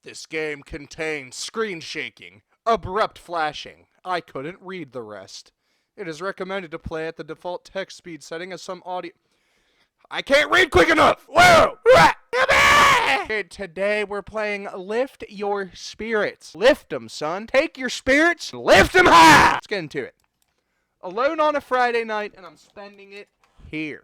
This game contains screen shaking, abrupt flashing. I couldn't read the rest. It is recommended to play at the default text speed setting as some audio. I can't read quick enough! Whoa! Today we're playing Lift Your Spirits. Lift them, son. Take your spirits, lift them high! Let's get into it. Alone on a Friday night, and I'm spending it here.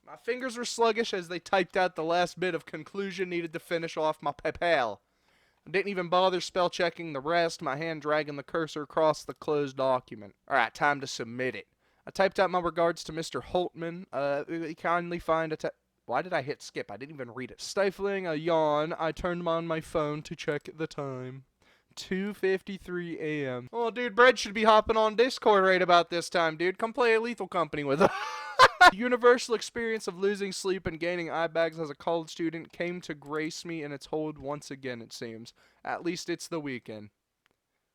My fingers were sluggish as they typed out the last bit of conclusion needed to finish off my PayPal. I didn't even bother spell checking the rest, my hand dragging the cursor across the closed document. Alright, time to submit it. I typed out my regards to Mr. Holtman. Kindly find a Why did I hit skip? I didn't even read it. Stifling a yawn, I turned on my phone to check the time. 2:53 a.m. Oh, dude, Brett should be hopping on Discord right about this time, dude. Come play a Lethal Company with us. The universal experience of losing sleep and gaining eye bags as a college student came to grace me in its hold once again, it seems. At least it's the weekend.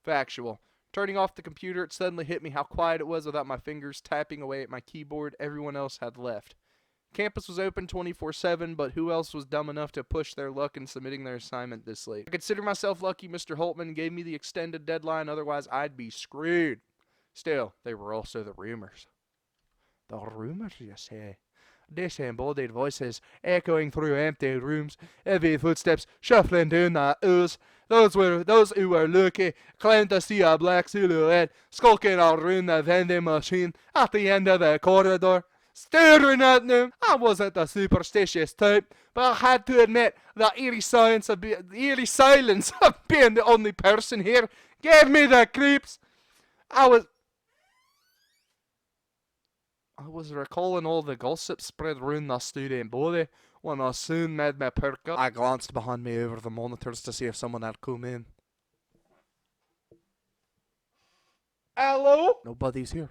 Factual. Turning off the computer, it suddenly hit me how quiet it was without my fingers tapping away at my keyboard. Everyone else had left. Campus was open 24/7, but who else was dumb enough to push their luck in submitting their assignment this late? I consider myself lucky Mr. Holtman gave me the extended deadline, otherwise I'd be screwed. Still, they were also the rumors. The rumors, you say? Disembodied voices echoing through empty rooms, heavy footsteps shuffling down the ooze. Those who were lucky claimed to see a black silhouette skulking around the vending machine at the end of the corridor. Staring at them, I wasn't a superstitious type, but I had to admit the eerie silence of being the only person here gave me the creeps. I was recalling all the gossip spread around the student body when I soon made me perk up. I glanced behind me over the monitors to see if someone had come in. Hello? Nobody's here.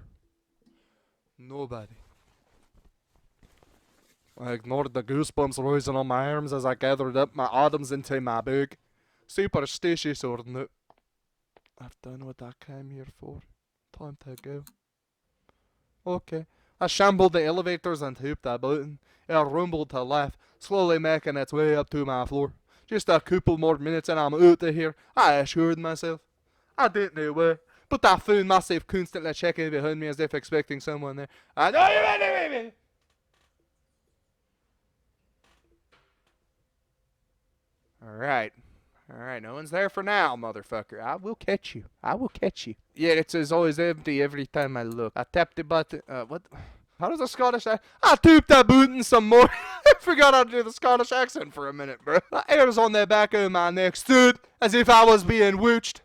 Nobody. I ignored the goosebumps rising on my arms as I gathered up my items into my bag. Superstitious or not, I've done what I came here for. Time to go. Okay. I shambled the elevators and hit the button. It rumbled to life, slowly making its way up to my floor. Just a couple more minutes and I'm out of here, I assured myself. I didn't know where, but I found myself constantly checking behind me as if expecting someone there. I know you're ready, baby! Alright, no one's there for now, motherfucker. I will catch you. Yeah, it says always empty every time I look. I tapped the button. What? How does a Scottish accent? I tapped that button some more. I forgot how to do the Scottish accent for a minute, bro. My hairs on the back of my neck stood as if I was being wooched.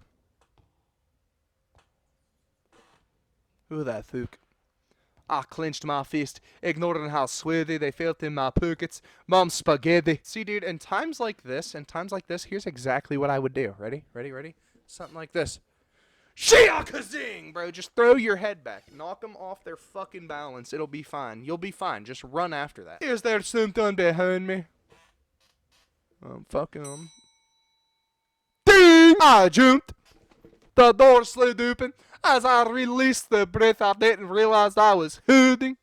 Who the fuck? I clenched my fist, ignoring how sweaty they felt in my pockets. Mom's spaghetti. See, dude, in times like this, here's exactly what I would do. Ready? Something like this. Shia-kazing, bro. Just throw your head back. Knock them off their fucking balance. It'll be fine. You'll be fine. Just run after that. Is there something behind me? Fucking them. Ding! I jumped. The door slid open. As I released the breath, I didn't realize I was holding.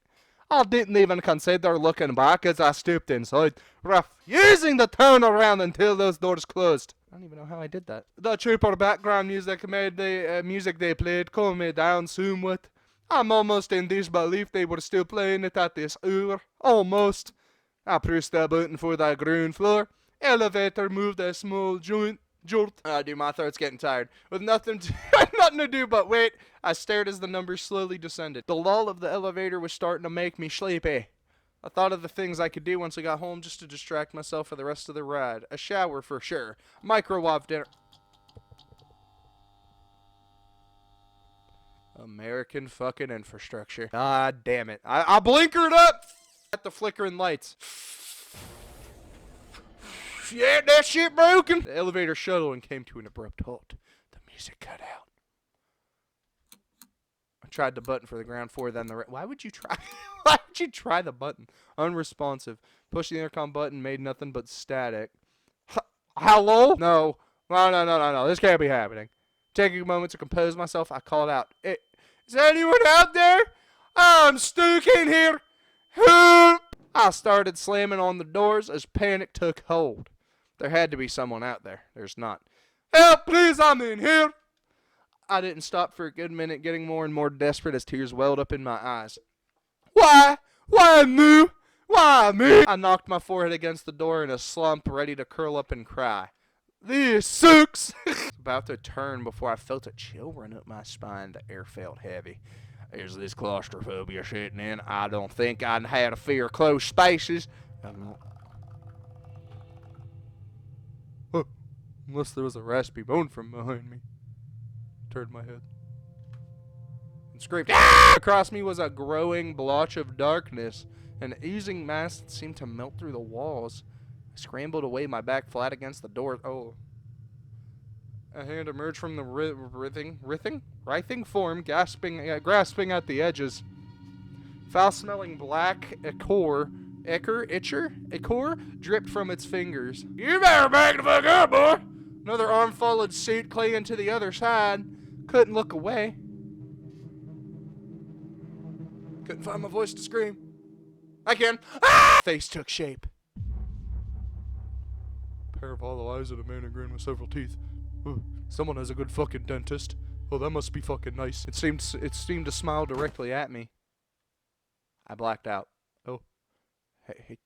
I didn't even consider looking back as I stooped inside, refusing to turn around until those doors closed. I don't even know how I did that. The trooper background music made the music they played calm me down somewhat. I'm almost in disbelief they were still playing it at this hour. Almost. I pressed the button for the ground floor. Elevator moved a small jolt. Dude, my throat's getting tired. With nothing to do but wait, I stared as the numbers slowly descended. The lull of the elevator was starting to make me sleepy. I thought of the things I could do once I got home just to distract myself for the rest of the ride. A shower for sure. Microwave dinner. American fucking infrastructure. God damn it. I blinkered up at the flickering lights. Yeah, that shit broken. The elevator shuttled and came to an abrupt halt. The music cut out. I tried the button for the ground floor, then the why would you try? Why would you try the button? Unresponsive. Pushing the intercom button made nothing but static. Hello? No. No. This can't be happening. Taking a moment to compose myself, I called out. Is anyone out there? I'm stuck in here. Help! I started slamming on the doors as panic took hold. There had to be someone out there. There's not. Help, please, I'm in here. I didn't stop for a good minute, getting more and more desperate as tears welled up in my eyes. Why? Why me? Why me? I knocked my forehead against the door in a slump, ready to curl up and cry. This sucks. About to turn before I felt a chill run up my spine. The air felt heavy. Is this claustrophobia shitting in? I don't think I had a fear of closed spaces. Unless there was a raspy moan from behind me. Turned my head and screamed. Ah! Across me was a growing blotch of darkness, an oozing mass that seemed to melt through the walls. I scrambled away, my back flat against the door. Oh. A hand emerged from the writhing form, grasping at the edges. Foul-smelling black ichor dripped from its fingers. You better back the fuck up, boy! Another arm followed suit, clinging to the other side. Couldn't look away. Couldn't find my voice to scream. I can. Ah! Face took shape. A pair of hollow eyes and a man and grin with several teeth. Ooh, someone has a good fucking dentist. Oh, that must be fucking nice. It seemed to smile directly at me. I blacked out. Oh. Hey,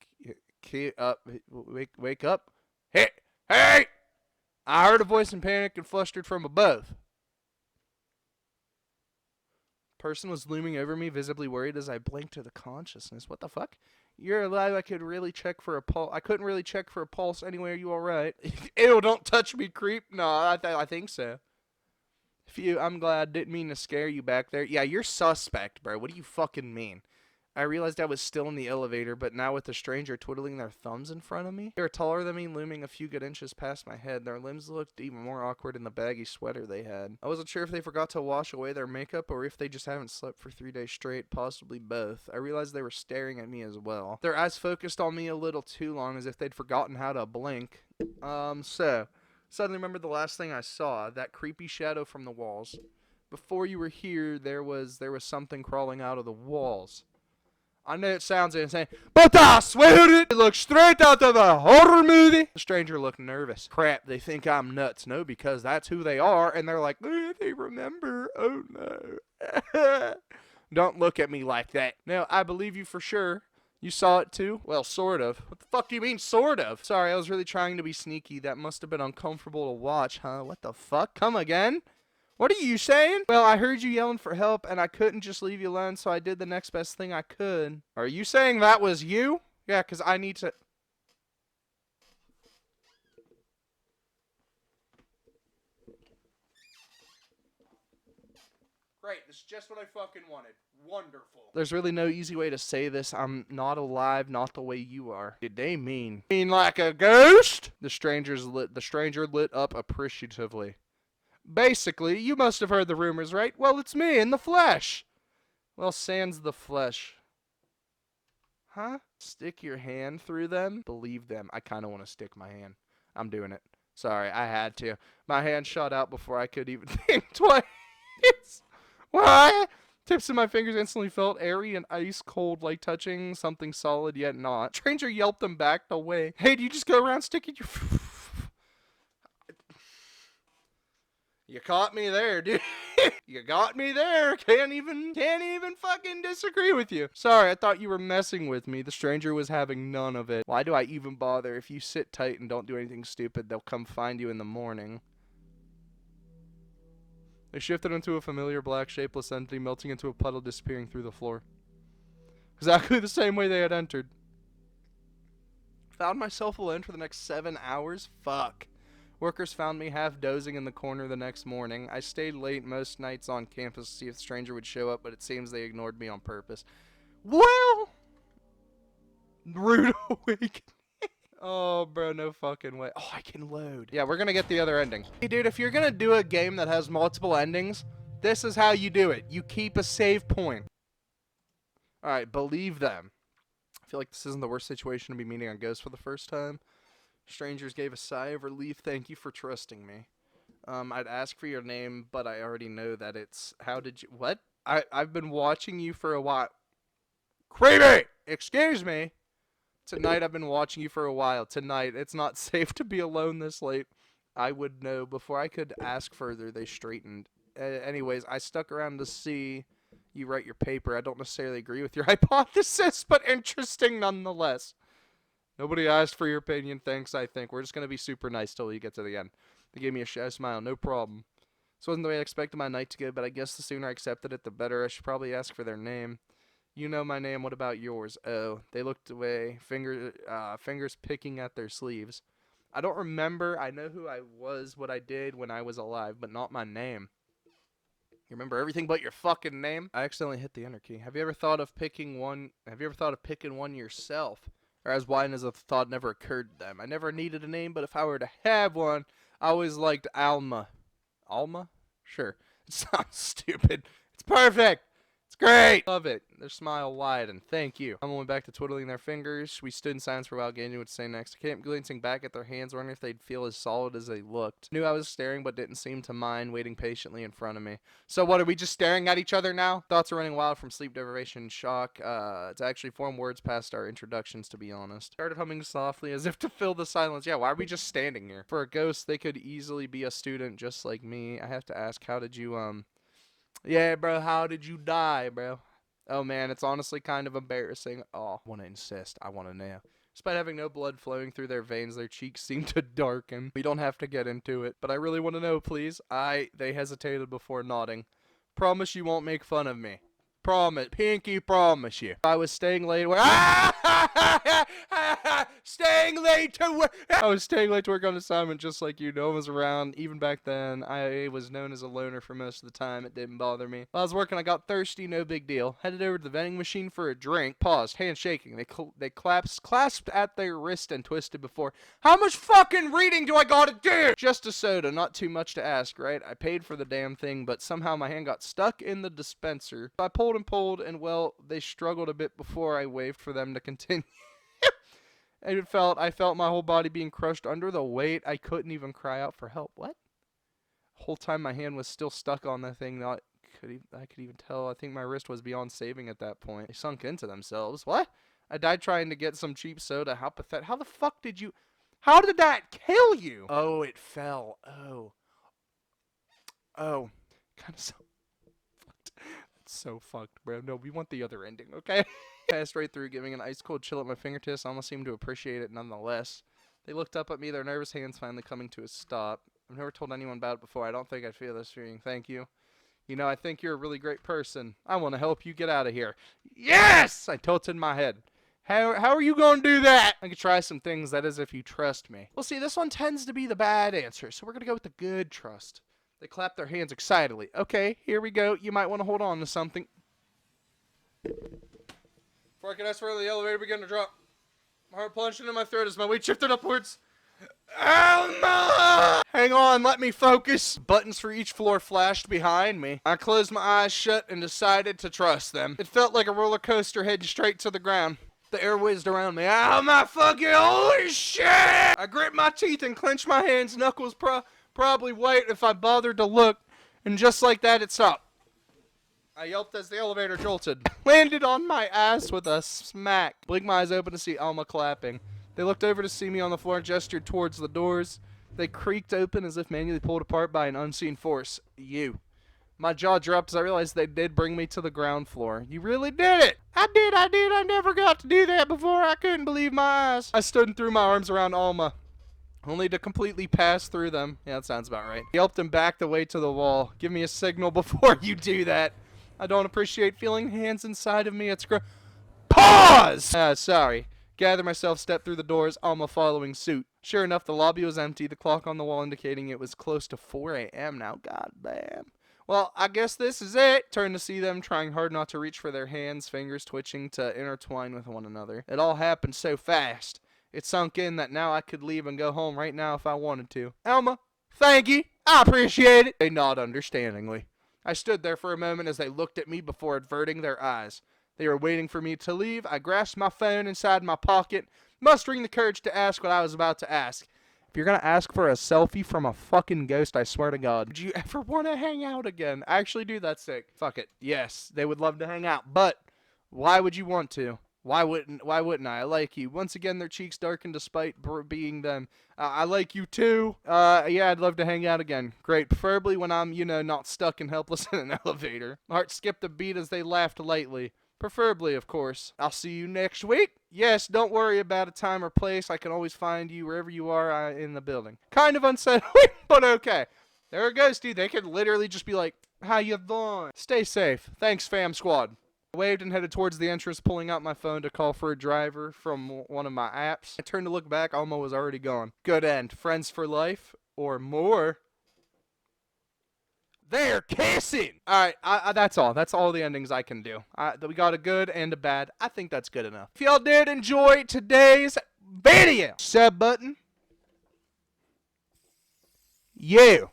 wake up. Hey! I heard a voice in panic and flustered from above. Person was looming over me, visibly worried as I blinked to the consciousness. What the fuck? You're alive. I could really check for a pulse. I couldn't really check for a pulse anyway. Are you all right? Ew, don't touch me, creep. No, I think so. I'm glad. Didn't mean to scare you back there. Yeah, you're suspect, bro. What do you fucking mean? I realized I was still in the elevator, but now with a stranger twiddling their thumbs in front of me. They were taller than me, looming a few good inches past my head. Their limbs looked even more awkward in the baggy sweater they had. I wasn't sure if they forgot to wash away their makeup or if they just haven't slept for 3 days straight, possibly both. I realized they were staring at me as well. Their eyes focused on me a little too long, as if they'd forgotten how to blink. Suddenly remembered the last thing I saw, that creepy shadow from the walls. Before you were here, there was something crawling out of the walls. I know it sounds insane, but I swear it looks straight out of a horror movie. The stranger looked nervous. Crap, they think I'm nuts. No, because that's who they are, and they're like, they remember. Oh, no. Don't look at me like that. No, I believe you for sure. You saw it too? Well, sort of. What the fuck do you mean, sort of? Sorry, I was really trying to be sneaky. That must have been uncomfortable to watch, huh? What the fuck? Come again? What are you saying? Well, I heard you yelling for help, and I couldn't just leave you alone, so I did the next best thing I could. Are you saying that was you? Yeah, because I need to... Great, this is just what I fucking wanted. Wonderful. There's really no easy way to say this. I'm not alive, not the way you are. Did they mean like a ghost? The stranger lit up appreciatively. Basically, you must have heard the rumors, right? Well, it's me in the flesh. Well, sans the flesh. Huh? Stick your hand through them? Believe them. I kind of want to stick my hand. I'm doing it. Sorry, I had to. My hand shot out before I could even think twice. Why? Tips of my fingers instantly felt airy and ice cold, like touching something solid yet not. Stranger yelped and backed away. Hey, do you just go around sticking your... You caught me there, dude. You got me there. Can't even fucking disagree with you. Sorry, I thought you were messing with me. The stranger was having none of it. Why do I even bother? If you sit tight and don't do anything stupid, they'll come find you in the morning. They shifted into a familiar black shapeless entity, melting into a puddle, disappearing through the floor. Exactly the same way they had entered. Found myself alone for the next 7 hours? Fuck. Workers found me half dozing in the corner the next morning. I stayed late most nights on campus to see if the stranger would show up, but it seems they ignored me on purpose. Well, rude awakening. Oh, bro, no fucking way. Oh, I can load. Yeah, we're gonna get the other ending. Hey, dude, if you're gonna do a game that has multiple endings, this is how you do it. You keep a save point. Alright, believe them. I feel like this isn't the worst situation to be meeting a ghost for the first time. Strangers gave a sigh of relief. Thank you for trusting me. I'd ask for your name, but I already know that it's... How did you... What? I've been watching you for a while. Creepy! Excuse me. Tonight, I've been watching you for a while. Tonight, it's not safe to be alone this late. I would know. Before I could ask further, they straightened. Anyways, I stuck around to see you write your paper. I don't necessarily agree with your hypothesis, but interesting nonetheless. Nobody asked for your opinion. Thanks, I think. We're just going to be super nice till you get to the end. They gave me a shy smile. No problem. This wasn't the way I expected my night to go, but I guess the sooner I accepted it, the better. I should probably ask for their name. You know my name. What about yours? Oh, they looked away, fingers picking at their sleeves. I don't remember. I know who I was, what I did when I was alive, but not my name. You remember everything but your fucking name? I accidentally hit the enter key. Have you ever thought of picking one yourself? Or as wide as a thought never occurred to them. I never needed a name, but if I were to have one, I always liked Alma. Alma? Sure. It sounds stupid. It's perfect. It's great. Love it. Their smile widened. Thank you. I went back to twiddling their fingers. We stood in silence for a while, getting what to say next. I kept glancing back at their hands, wondering if they'd feel as solid as they looked. Knew I was staring, but didn't seem to mind, waiting patiently in front of me. So what, are we just staring at each other now? Thoughts are running wild from sleep deprivation and shock. To actually form words past our introductions, to be honest. Started humming softly as if to fill the silence. Yeah, why are we just standing here? For a ghost, they could easily be a student just like me. I have to ask, how did you, Yeah, bro, how did you die, bro? Oh, man, it's honestly kind of embarrassing. Oh, I want to insist. I want to know. Despite having no blood flowing through their veins, their cheeks seem to darken. We don't have to get into it, but I really want to know, please. They hesitated before nodding. Promise you won't make fun of me. Promise. Pinky promise you. I was staying late. Staying late to work. I was staying late to work on assignment just like you. No one was around. Even back then, I was known as a loner for most of the time. It didn't bother me. While I was working, I got thirsty. No big deal. Headed over to the vending machine for a drink. Paused. Hands shaking. They clasped at their wrist and twisted before. How much fucking reading do I gotta do? Just a soda. Not too much to ask, right? I paid for the damn thing, but somehow my hand got stuck in the dispenser. I pulled and pulled, and well, they struggled a bit before I waved for them to continue. I felt my whole body being crushed under the weight. I couldn't even cry out for help. What? The whole time my hand was still stuck on the thing. I could even tell. I think my wrist was beyond saving at that point. They sunk into themselves. What? I died trying to get some cheap soda. How pathetic. How the fuck did you... How did that kill you? Oh, it fell. Oh. Oh. Kind of so fucked. That's so fucked, bro. No, we want the other ending, okay? Passed right through, giving an ice-cold chill at my fingertips. I almost seemed to appreciate it nonetheless. They looked up at me, their nervous hands finally coming to a stop. I've never told anyone about it before. I don't think I'd feel this feeling. Thank you. You know, I think you're a really great person. I want to help you get out of here. Yes! I tilted my head. How are you going to do that? I could try some things, that is, if you trust me. Well, see, this one tends to be the bad answer, so we're going to go with the good trust. They clapped their hands excitedly. Okay, here we go. You might want to hold on to something. Before I can ask further, the elevator began to drop. My heart plunged into my throat as my weight shifted upwards. Alma! Hang on, let me focus. Buttons for each floor flashed behind me. I closed my eyes shut and decided to trust them. It felt like a roller coaster heading straight to the ground. The air whizzed around me. Oh my fucking holy shit! I gripped my teeth and clenched my hands, knuckles probably white if I bothered to look. And just like that, it stopped. I yelped as the elevator jolted. Landed on my ass with a smack. Blinked my eyes open to see Alma clapping. They looked over to see me on the floor and gestured towards the doors. They creaked open as if manually pulled apart by an unseen force. You. My jaw dropped as I realized they did bring me to the ground floor. You really did it! I did. I never got to do that before. I couldn't believe my eyes. I stood and threw my arms around Alma, only to completely pass through them. Yeah, that sounds about right. I helped him back the way to the wall. Give me a signal before you do that. I don't appreciate feeling hands inside of me. It's Pause! Sorry. Gather myself, step through the doors, Alma following suit. Sure enough, the lobby was empty, the clock on the wall indicating it was close to 4 a.m. now. God damn. Well, I guess this is it. Turned to see them, trying hard not to reach for their hands, fingers twitching to intertwine with one another. It all happened so fast. It sunk in that now I could leave and go home right now if I wanted to. Alma, thank you. I appreciate it. They nod understandingly. I stood there for a moment as they looked at me before averting their eyes. They were waiting for me to leave. I grasped my phone inside my pocket, mustering the courage to ask what I was about to ask. If you're going to ask for a selfie from a fucking ghost, I swear to God, would you ever want to hang out again? I actually do that sick. Fuck it. Yes, they would love to hang out, but why would you want to? Why wouldn't I? I like you. Once again, their cheeks darkened despite being them. I like you too. Yeah, I'd love to hang out again. Great. Preferably when I'm, not stuck and helpless in an elevator. My heart skipped a beat as they laughed lightly. Preferably, of course. I'll see you next week. Yes, don't worry about a time or place. I can always find you wherever you are in the building. Kind of unsettling, but okay. There it goes, dude. They could literally just be like, how you doing? Stay safe. Thanks, fam squad. I waved and headed towards the entrance, pulling out my phone to call for a driver from one of my apps. I turned to look back. Almo was already gone. Good end. Friends for life or more. They're kissing. All right, that's all. That's all the endings I can do. We got a good and a bad. I think that's good enough. If y'all did enjoy today's video, sub button. You.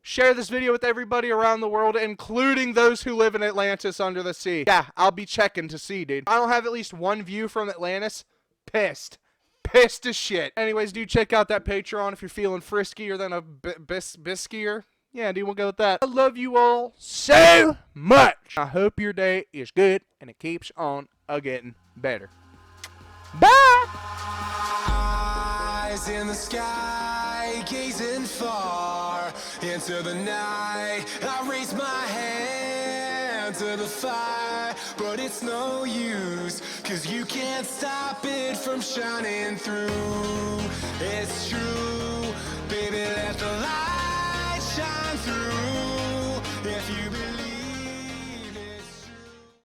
Share this video with everybody around the world, including those who live in Atlantis under the sea. Yeah, I'll be checking to see, dude. I don't have at least one view from Atlantis. Pissed. Pissed as shit. Anyways, do check out that Patreon if you're feeling friskier than a biskier. Yeah, dude, we'll go with that. I love you all so much. I hope your day is good and it keeps on getting better. Bye! Eyes in the sky, gazing far into the night. I raise my hand to the fire, but it's no use, 'cause you can't stop it from shining through. It's true.